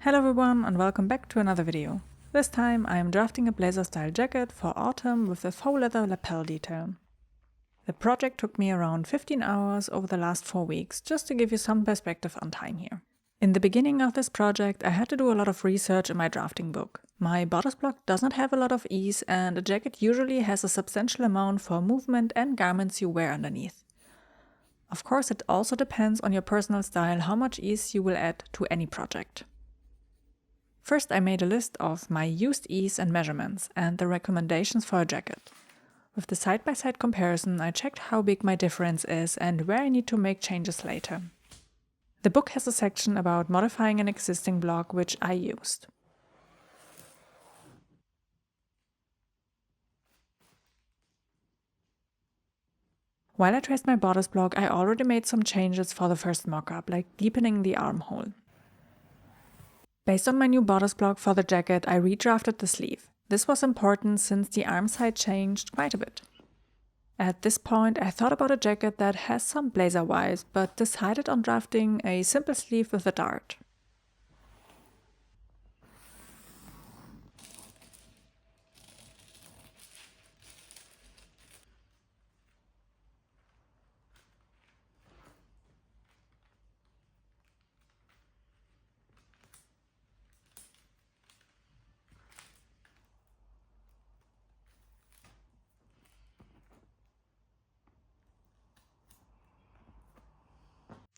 Hello everyone and welcome back to another video. This time I am drafting a blazer style jacket for autumn with a faux leather lapel detail. The project took me around 15 hours over the last 4 weeks, just to give you some perspective on time here. In the beginning of this project I had to do a lot of research in my drafting book. My bodice block does not have a lot of ease and a jacket usually has a substantial amount for movement and garments you wear underneath. Of course it also depends on your personal style how much ease you will add to any project. First I made a list of my used ease and measurements and the recommendations for a jacket. With the side-by-side comparison I checked how big my difference is and where I need to make changes later. The book has a section about modifying an existing block which I used. While I traced my bodice block, I already made some changes for the first mock-up, like deepening the armhole. Based on my new bodice block for the jacket, I redrafted the sleeve. This was important since the arm side changed quite a bit. At this point, I thought about a jacket that has some blazer vibes, but decided on drafting a simple sleeve with a dart.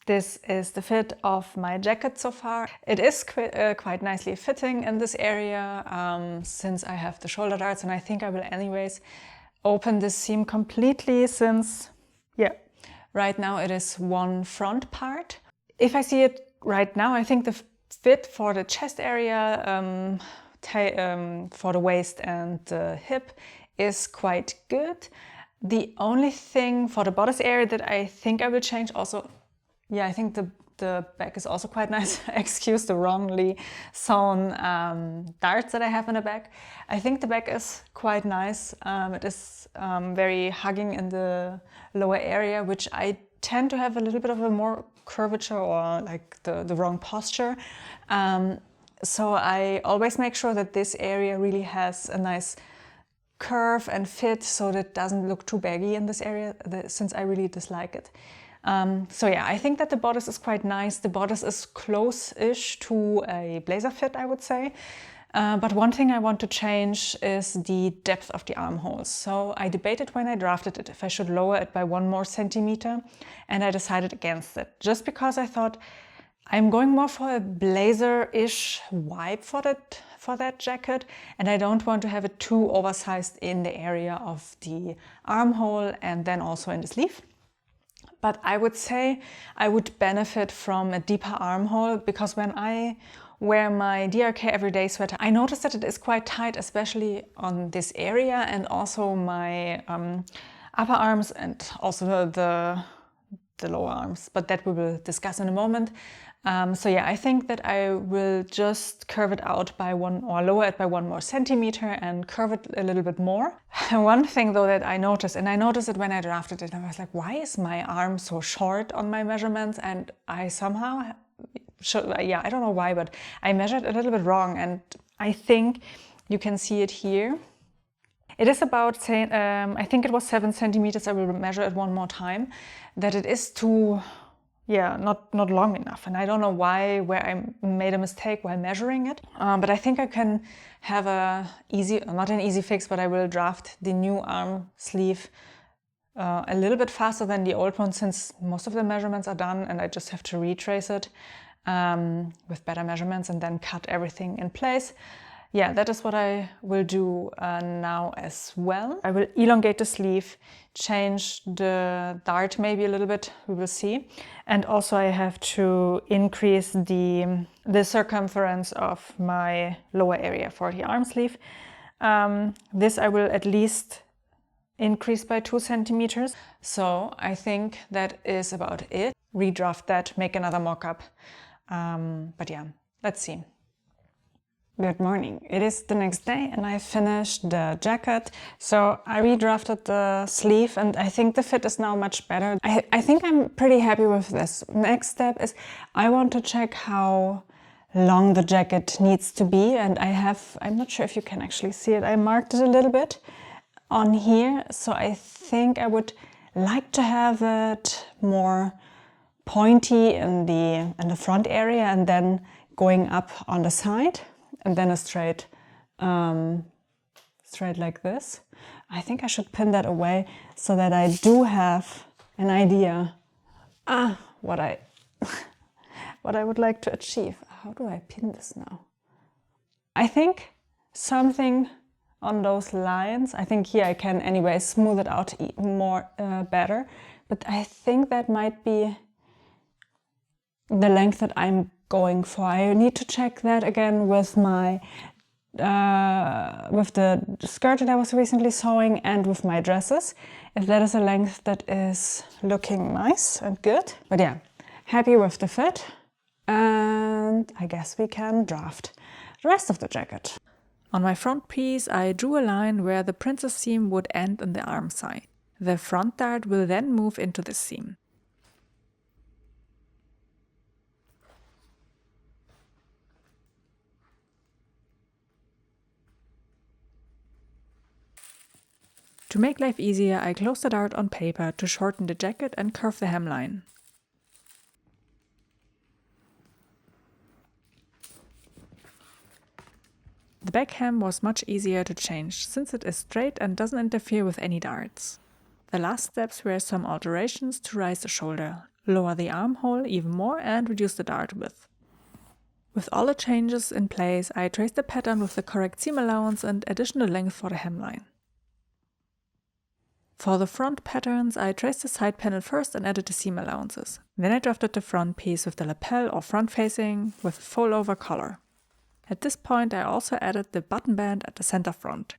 This is the fit of my jacket so far. It is quite nicely fitting in this area since I have the shoulder darts, and I think I will anyways open this seam completely since, right now it is one front part. If I see it right now, I think the fit for the chest area, for the waist and the hip is quite good. The only thing for the bodice area that I think I will change also, I think the back is also quite nice. Excuse the wrongly sewn darts that I have in the back. I think the back is quite nice. It is very hugging in the lower area, which I tend to have a little bit of a more curvature or like the wrong posture. So I always make sure that this area really has a nice curve and fit so that it doesn't look too baggy in this area, since I really dislike it. I think that the bodice is quite nice. The bodice is close-ish to a blazer fit, I would say. But one thing I want to change is the depth of the armholes. So I debated when I drafted it if I should lower it by 1 more centimeter, and I decided against it. Just because I thought I'm going more for a blazer-ish vibe for that jacket, and I don't want to have it too oversized in the area of the armhole and then also in the sleeve. But I would say I would benefit from a deeper armhole, because when I wear my DRK everyday sweater, I notice that it is quite tight, especially on this area, and also my upper arms and also the lower arms, but that we will discuss in a moment. I think that I will just curve it out by lower it by 1 more centimeter and curve it a little bit more. One thing though that I noticed, and I noticed it when I drafted it, I was like, why is my arm so short on my measurements? And I somehow, I don't know why, but I measured a little bit wrong, and I think you can see it here. It is about, I think it was 7 centimeters, I will measure it 1 more time, that it is too, not long enough. And I don't know where I made a mistake while measuring it. But I think I can have not an easy fix, but I will draft the new arm sleeve a little bit faster than the old one, since most of the measurements are done and I just have to retrace it with better measurements and then cut everything in place. That is what I will do now as well. I will elongate the sleeve, change the dart maybe a little bit, we will see. And also I have to increase the circumference of my lower area for the arm sleeve. This I will at least increase by 2 centimeters. So I think that is about it. Redraft that, make another mock-up. Let's see. Good morning. It is the next day and I finished the jacket. So I redrafted the sleeve and I think the fit is now much better. I think I'm pretty happy with this. Next step is I want to check how long the jacket needs to be. And I'm not sure if you can actually see it, I marked it a little bit on here. So I think I would like to have it more pointy in the front area and then going up on the side and then a straight like this. I think I should pin that away so that I do have an idea what I would like to achieve. How do I pin this now? I think something on those lines. I think here I can anyway smooth it out more better, but I think that might be the length that I'm going for. I need to check that again with my with the skirt that I was recently sewing and with my dresses, if that is a length that is looking nice and good. But yeah, happy with the fit, and I guess we can draft the rest of the jacket. On my front piece, I drew a line where the princess seam would end in the arm side. The front dart will then move into this seam. To make life easier, I closed the dart on paper to shorten the jacket and curve the hemline. The back hem was much easier to change since it is straight and doesn't interfere with any darts. The last steps were some alterations to raise the shoulder, lower the armhole even more and reduce the dart width. With all the changes in place, I traced the pattern with the correct seam allowance and additional length for the hemline. For the front patterns, I traced the side panel first and added the seam allowances. Then I drafted the front piece with the lapel or front facing with fold over collar. At this point I also added the button band at the center front.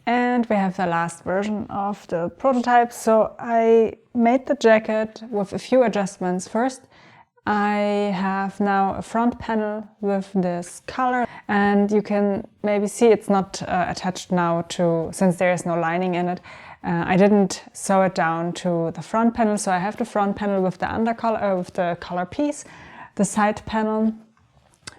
And we have the last version of the prototype. So I made the jacket with a few adjustments. First, I have now a front panel with this color, and you can maybe see it's not attached now since there is no lining in it. I didn't sew it down to the front panel, so I have the front panel with the undercolor, with the collar piece, the side panel,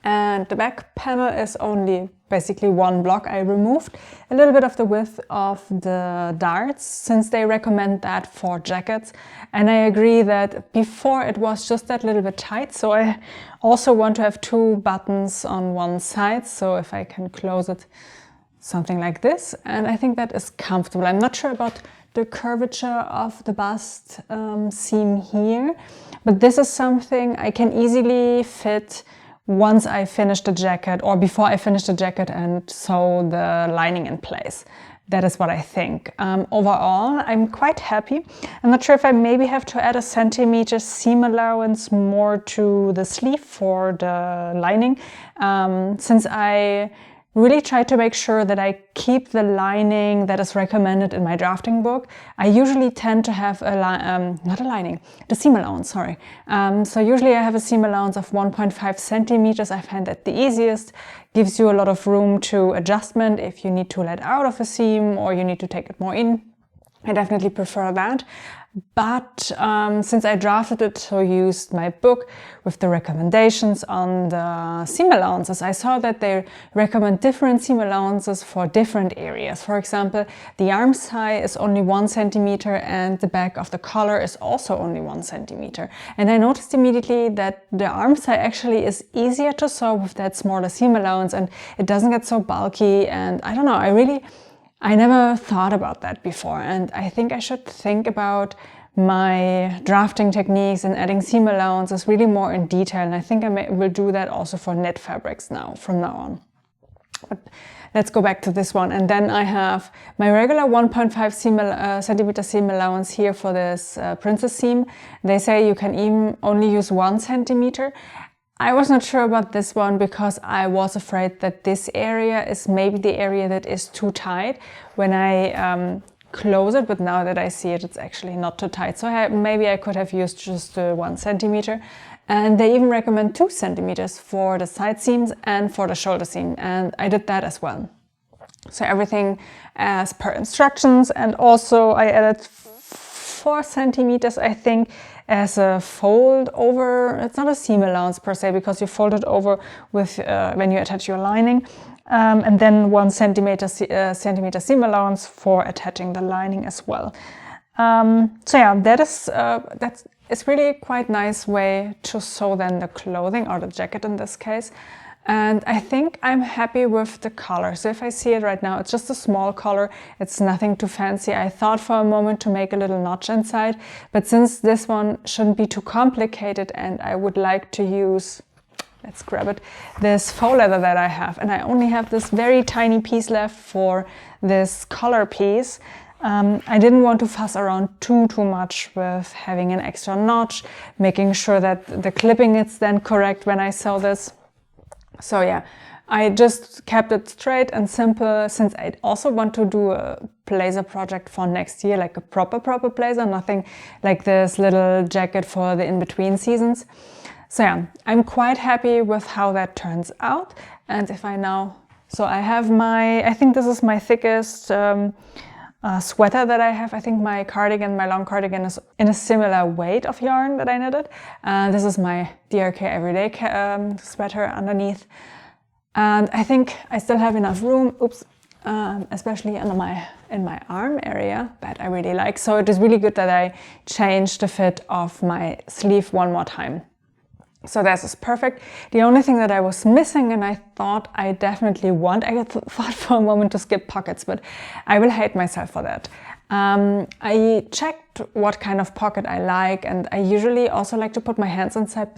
and the back panel is only basically one block. I removed a little bit of the width of the darts since they recommend that for jackets, and I agree that before it was just that little bit tight, so I also want to have two buttons on one side, so if I can close it something like this, and I think that is comfortable. I'm not sure about the curvature of the bust seam here, but this is something I can easily fit once I finish the jacket or before I finish the jacket and sew the lining in place. That is what I think. Overall, I'm quite happy. I'm not sure if I maybe have to add a centimeter seam allowance more to the sleeve for the lining, since I really try to make sure that I keep the lining that is recommended in my drafting book. I usually tend to have the seam allowance, sorry. So usually I have a seam allowance of 1.5 centimeters. I find that the easiest, gives you a lot of room to adjustment if you need to let out of a seam or you need to take it more in. I definitely prefer that. But since I drafted it, so used my book with the recommendations on the seam allowances, I saw that they recommend different seam allowances for different areas. For example, the arm side is only 1 centimeter and the back of the collar is also only 1 centimeter. And I noticed immediately that the arm side actually is easier to sew with that smaller seam allowance and it doesn't get so bulky, and I don't know, I never thought about that before, and I think I should think about my drafting techniques and adding seam allowances really more in detail, and I think I will do that also for knit fabrics from now on. But let's go back to this one, and then I have my regular 1.5 centimeter seam allowance here for this princess seam. They say you can even only use 1 centimeter. I was not sure about this one because I was afraid that this area is maybe the area that is too tight when I close it, but now that I see it, it's actually not too tight. So maybe I could have used just 1 centimeter. And they even recommend 2 centimeters for the side seams and for the shoulder seam. And I did that as well. So everything as per instructions. And also I added 4 centimeters, I think, as a fold over. It's not a seam allowance per se, because you fold it over with when you attach your lining. And then 1 centimeter seam allowance for attaching the lining as well. So yeah, it's really quite nice way to sew then the clothing, or the jacket in this case. And I think I'm happy with the color. So if I see it right now, it's just a small color. It's nothing too fancy. I thought for a moment to make a little notch inside, but since this one shouldn't be too complicated and I would like to use, let's grab it, this faux leather that I have, and I only have this very tiny piece left for this collar piece. I didn't want to fuss around too much with having an extra notch, making sure that the clipping is then correct when I sew this. So yeah, I just kept it straight and simple, since I also want to do a blazer project for next year, like a proper blazer, nothing like this little jacket for the in-between seasons. So yeah, I'm quite happy with how that turns out. And if I now, so I have I think this is my thickest sweater that I have. I think my long cardigan is in a similar weight of yarn that I knitted. This is my DRK everyday sweater underneath. And I think I still have enough room, especially in my arm area, that I really like. So it is really good that I changed the fit of my sleeve one more time. So this is perfect. The only thing that I was missing, and I thought I definitely want, I thought for a moment to skip pockets, but I will hate myself for that. I checked what kind of pocket I like, and I usually also like to put my hands inside.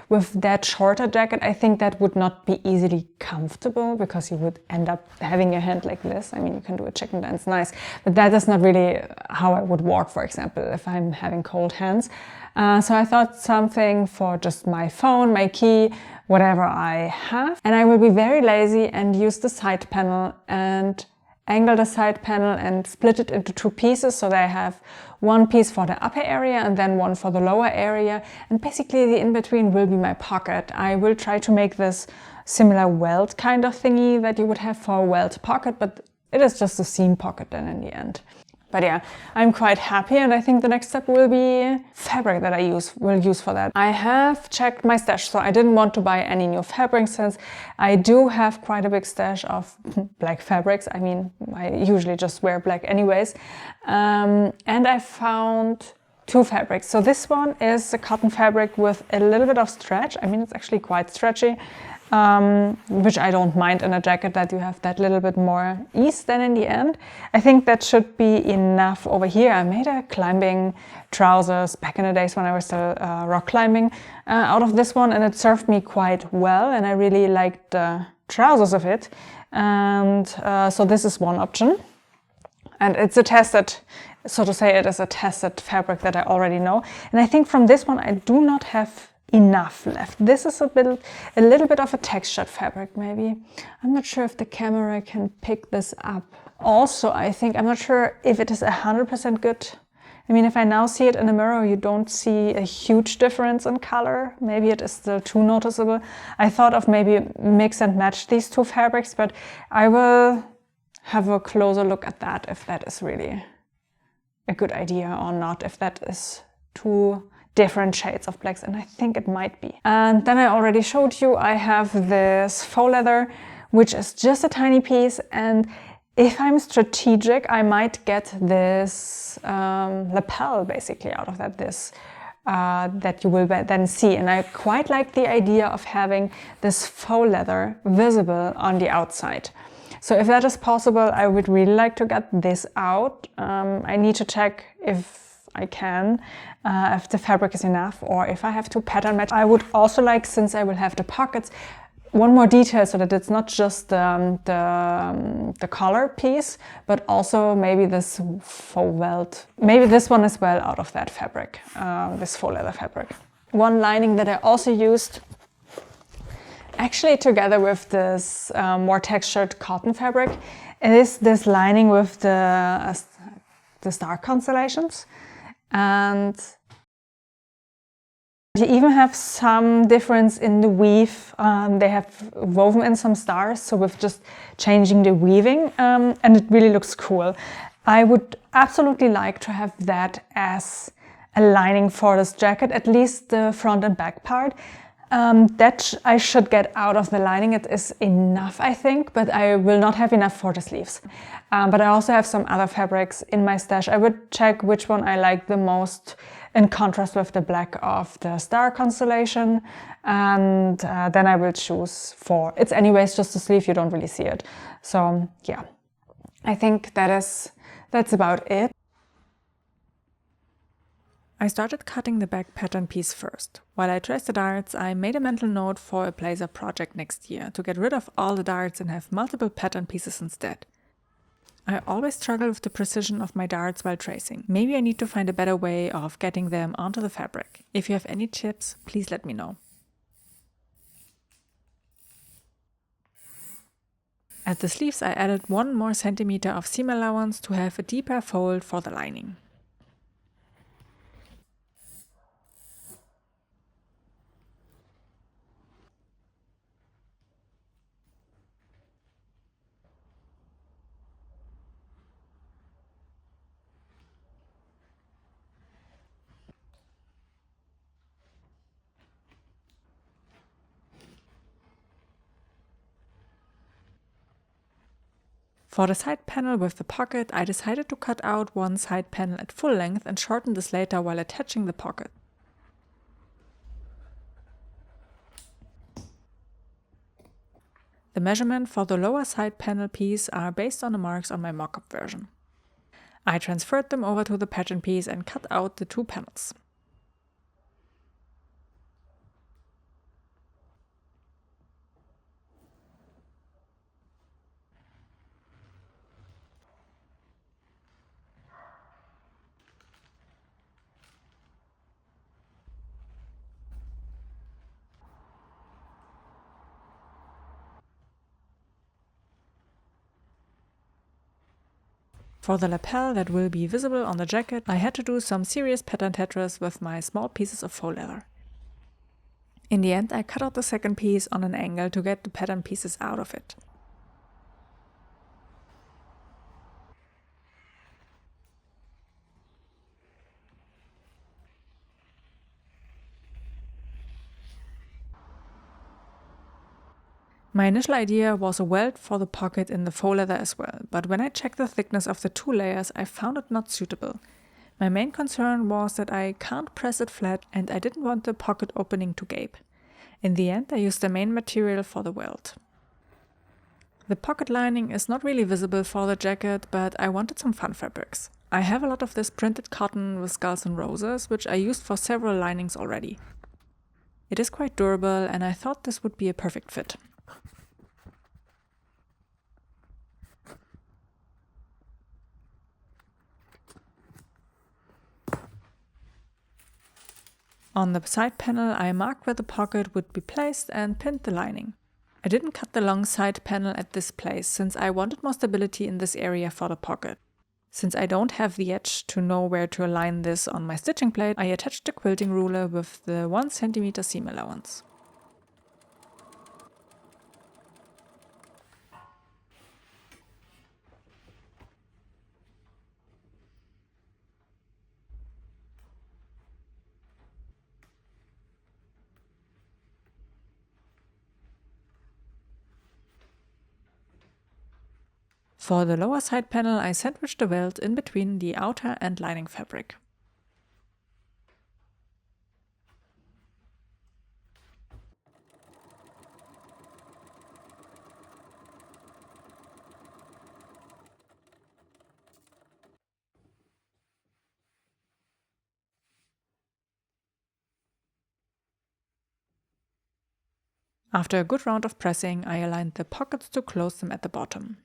With that shorter jacket, I think that would not be easily comfortable, because you would end up having your hand like this. I mean, you can do a chicken dance, nice, but that is not really how I would walk, for example, if I'm having cold hands. So I thought something for just my phone, my key, whatever I have. And I will be very lazy and use the side panel and angle the side panel and split it into 2 pieces, so that I have 1 piece for the upper area and then 1 for the lower area. And basically the in-between will be my pocket. I will try to make this similar welt kind of thingy that you would have for a welt pocket, but it is just a seam pocket then in the end. But yeah, I'm quite happy, and I think the next step will be fabric that I will use for that. I have checked my stash, so I didn't want to buy any new fabric, since I do have quite a big stash of black fabrics. I mean, I usually just wear black anyways. And I found 2 fabrics. So this one is a cotton fabric with a little bit of stretch. I mean, it's actually quite stretchy. Which I don't mind in a jacket, that you have that little bit more ease then in the end. I think that should be enough over here. I made a climbing trousers back in the days when I was still rock climbing out of this one, and it served me quite well, and I really liked the trousers of it. And so this is one option. And it's a tested, so to say, it is a tested fabric that I already know. And I think from this one I do not have enough left. This is a little bit of a textured fabric, maybe. I'm not sure if the camera can pick this up. Also, I think, I'm not sure if it is 100% good. I mean, if I now see it in the mirror, you don't see a huge difference in color. Maybe it is still too noticeable. I thought of maybe mix and match these 2 fabrics, but I will have a closer look at that, if that is really a good idea or not, if that is too different shades of blacks, and I think it might be. And then I already showed you, I have this faux leather, which is just a tiny piece, and if I'm strategic, I might get this lapel basically out of that, that you will then see. And I quite like the idea of having this faux leather visible on the outside. So if that is possible, I would really like to get this out. I need to check if I can, if the fabric is enough, or if I have to pattern match. I would also like, since I will have the pockets, one more detail, so that it's not just the collar piece, but also maybe this faux welt. Maybe this one as well out of that fabric, this faux leather fabric. One lining that I also used Actually, together with this more textured cotton fabric, it is this lining with the star constellations, and you even have some difference in the weave. They have woven in some stars, so with just changing the weaving, and it really looks cool. I would absolutely like to have that as a lining for this jacket, at least the front and back part. That I should get out of the lining. It is enough, I think, but I will not have enough for the sleeves. But I also have some other fabrics in my stash. I would check which one I like the most in contrast with the black of the star constellation, and then I will choose 4. It's anyways just a sleeve, you don't really see it. So yeah, I think that's about it. I started cutting the back pattern piece first. While I traced the darts, I made a mental note for a blazer project next year to get rid of all the darts and have multiple pattern pieces instead. I always struggle with the precision of my darts while tracing. Maybe I need to find a better way of getting them onto the fabric. If you have any tips, please let me know. At the sleeves I added 1 more centimeter of seam allowance to have a deeper fold for the lining. For the side panel with the pocket, I decided to cut out one side panel at full length and shorten this later while attaching the pocket. The measurement for the lower side panel piece are based on the marks on my mock-up version. I transferred them over to the pattern piece and cut out the 2 panels. For the lapel that will be visible on the jacket, I had to do some serious pattern tetras with my small pieces of faux leather. In the end, I cut out the second piece on an angle to get the pattern pieces out of it. My initial idea was a welt for the pocket in the faux leather as well, but when I checked the thickness of the 2 layers, I found it not suitable. My main concern was that I can't press it flat and I didn't want the pocket opening to gape. In the end, I used the main material for the welt. The pocket lining is not really visible for the jacket, but I wanted some fun fabrics. I have a lot of this printed cotton with skulls and roses, which I used for several linings already. It is quite durable and I thought this would be a perfect fit. On the side panel, I marked where the pocket would be placed and pinned the lining. I didn't cut the long side panel at this place since I wanted more stability in this area for the pocket. Since I don't have the edge to know where to align this on my stitching plate, I attached the quilting ruler with the 1 cm seam allowance. For the lower side panel, I sandwiched the welt in between the outer and lining fabric. After a good round of pressing, I aligned the pockets to close them at the bottom.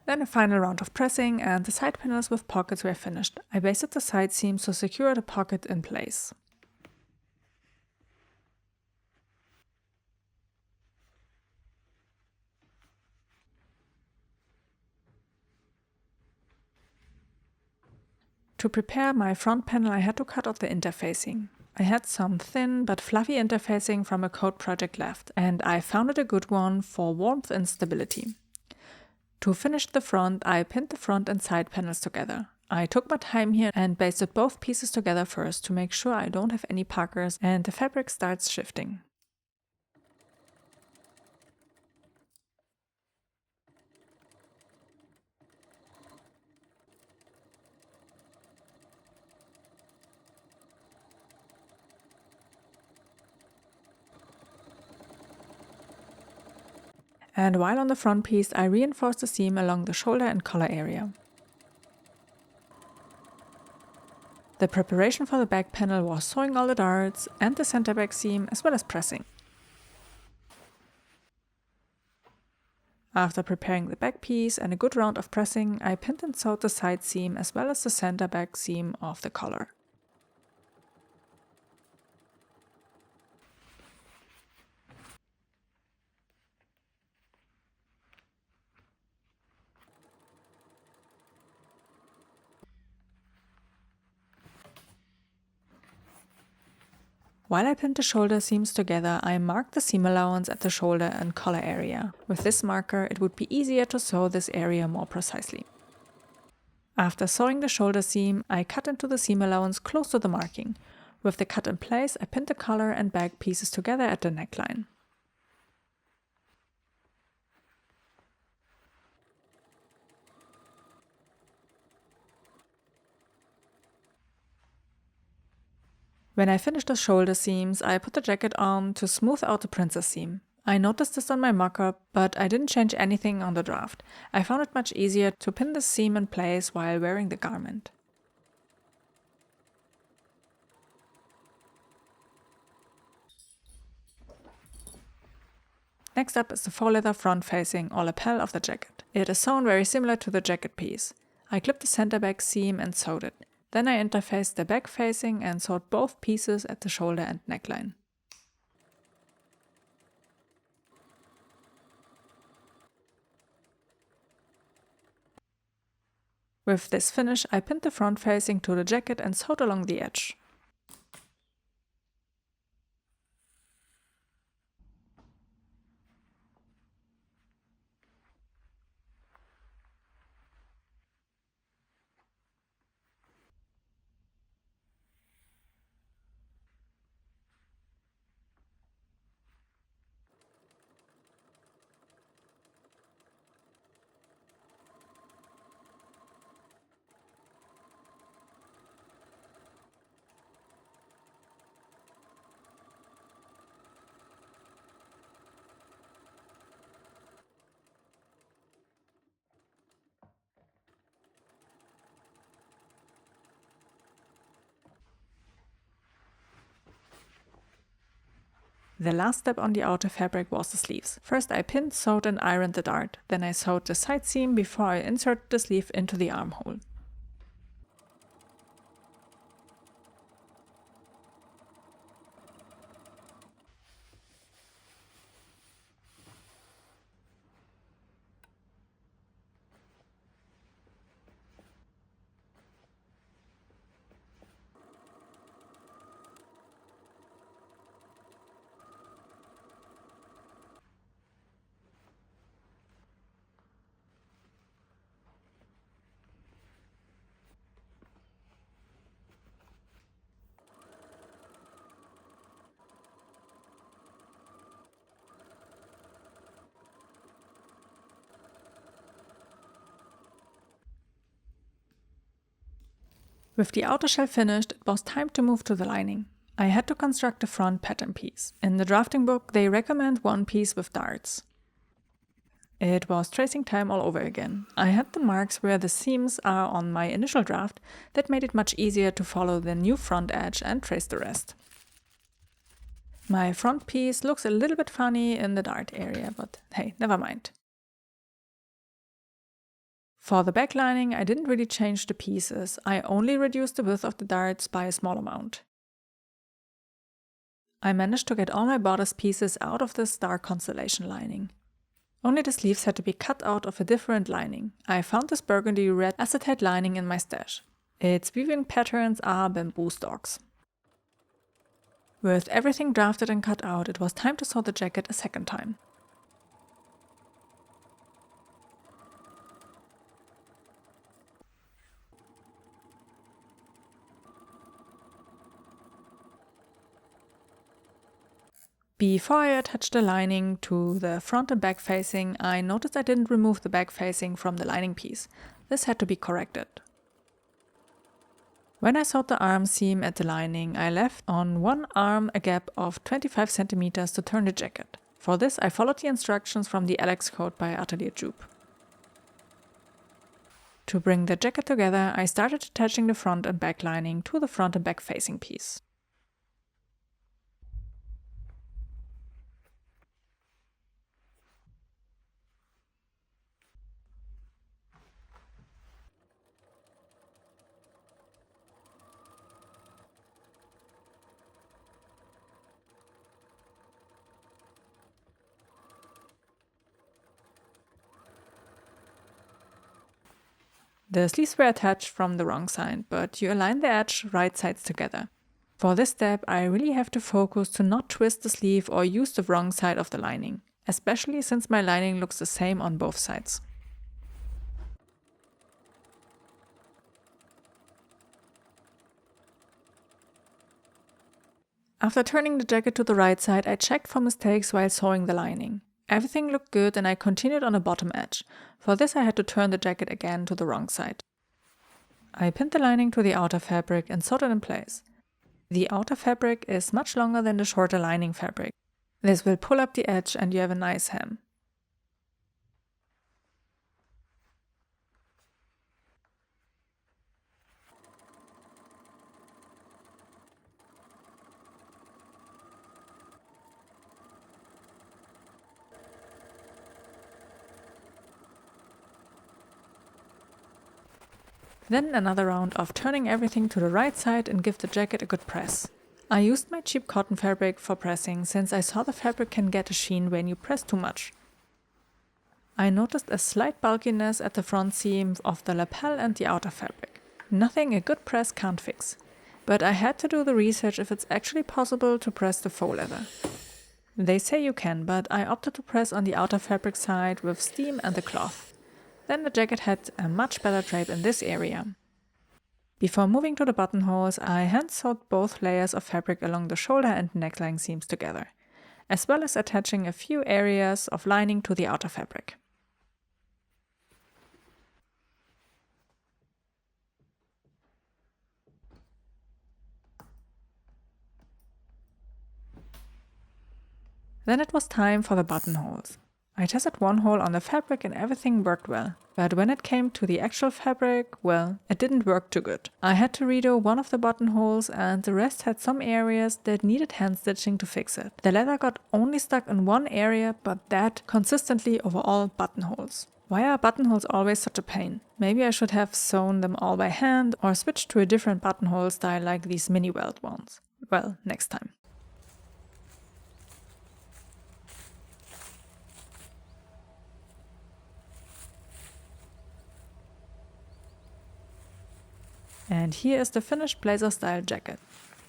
Then a final round of pressing and the side panels with pockets were finished. I basted the side seams to secure the pocket in place. To prepare my front panel, I had to cut off the interfacing. I had some thin but fluffy interfacing from a code project left, and I found it a good one for warmth and stability. To finish the front, I pinned the front and side panels together. I took my time here and basted both pieces together first to make sure I don't have any puckers and the fabric starts shifting. And while on the front piece, I reinforced the seam along the shoulder and collar area. The preparation for the back panel was sewing all the darts and the center back seam as well as pressing. After preparing the back piece and a good round of pressing, I pinned and sewed the side seam as well as the center back seam of the collar. While I pinned the shoulder seams together, I marked the seam allowance at the shoulder and collar area. With this marker, it would be easier to sew this area more precisely. After sewing the shoulder seam, I cut into the seam allowance close to the marking. With the cut in place, I pinned the collar and back pieces together at the neckline. When I finished the shoulder seams, I put the jacket on to smooth out the princess seam. I noticed this on my mock-up, but I didn't change anything on the draft. I found it much easier to pin the seam in place while wearing the garment. Next up is the faux leather front facing or lapel of the jacket. It is sewn very similar to the jacket piece. I clipped the center back seam and sewed it. Then I interfaced the back facing and sewed both pieces at the shoulder and neckline. With this finish, I pinned the front facing to the jacket and sewed along the edge. The last step on the outer fabric was the sleeves. First I pinned, sewed and ironed the dart. Then I sewed the side seam before I inserted the sleeve into the armhole. With the outer shell finished, it was time to move to the lining. I had to construct a front pattern piece. In the drafting book, they recommend one piece with darts. It was tracing time all over again. I had the marks where the seams are on my initial draft. That made it much easier to follow the new front edge and trace the rest. My front piece looks a little bit funny in the dart area, but hey, never mind. For the back lining, I didn't really change the pieces. I only reduced the width of the darts by a small amount. I managed to get all my bodice pieces out of the star constellation lining. Only the sleeves had to be cut out of a different lining. I found this burgundy red acetate lining in my stash. Its weaving patterns are bamboo stalks. With everything drafted and cut out, it was time to sew the jacket a second time. Before I attached the lining to the front and back facing, I noticed I didn't remove the back facing from the lining piece. This had to be corrected. When I sewed the arm seam at the lining, I left on one arm a gap of 25 cm to turn the jacket. For this, I followed the instructions from the Alex code by Atelier Jupe. To bring the jacket together, I started attaching the front and back lining to the front and back facing piece. The sleeves were attached from the wrong side, but you align the edge right sides together. For this step, I really have to focus to not twist the sleeve or use the wrong side of the lining, especially since my lining looks the same on both sides. After turning the jacket to the right side, I checked for mistakes while sewing the lining. Everything looked good and I continued on the bottom edge. For this I had to turn the jacket again to the wrong side. I pinned the lining to the outer fabric and sewed it in place. The outer fabric is much longer than the shorter lining fabric. This will pull up the edge and you have a nice hem. Then another round of turning everything to the right side and give the jacket a good press. I used my cheap cotton fabric for pressing since I saw the fabric can get a sheen when you press too much. I noticed a slight bulkiness at the front seam of the lapel and the outer fabric. Nothing a good press can't fix. But I had to do the research if it's actually possible to press the faux leather. They say you can, but I opted to press on the outer fabric side with steam and the cloth. Then the jacket had a much better drape in this area. Before moving to the buttonholes, I hand sewed both layers of fabric along the shoulder and neckline seams together, as well as attaching a few areas of lining to the outer fabric. Then it was time for the buttonholes. I tested one hole on the fabric and everything worked well. But when it came to the actual fabric, well, it didn't work too good. I had to redo one of the buttonholes and the rest had some areas that needed hand stitching to fix it. The leather got only stuck in one area, but that consistently over all buttonholes. Why are buttonholes always such a pain? Maybe I should have sewn them all by hand or switched to a different buttonhole style like these mini welt ones. Well, next time. And here is the finished blazer style jacket.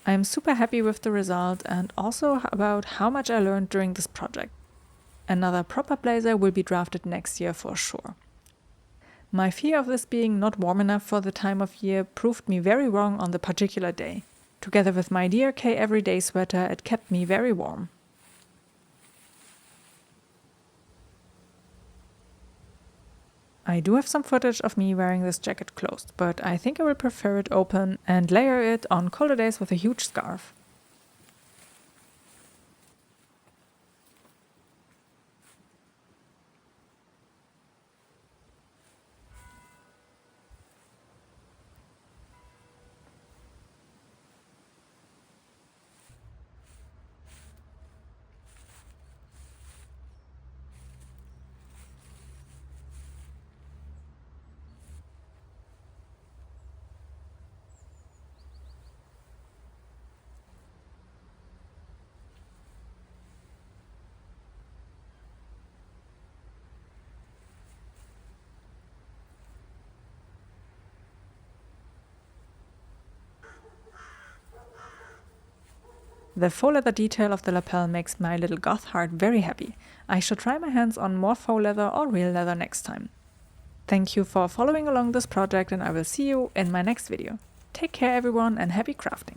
I am super happy with the result and also about how much I learned during this project. Another proper blazer will be drafted next year for sure. My fear of this being not warm enough for the time of year proved me very wrong on the particular day. Together with my DRK everyday sweater, it kept me very warm. I do have some footage of me wearing this jacket closed, but I think I will prefer it open and layer it on colder days with a huge scarf. The faux leather detail of the lapel makes my little goth heart very happy. I should try my hands on more faux leather or real leather next time. Thank you for following along this project, and I will see you in my next video. Take care everyone and happy crafting!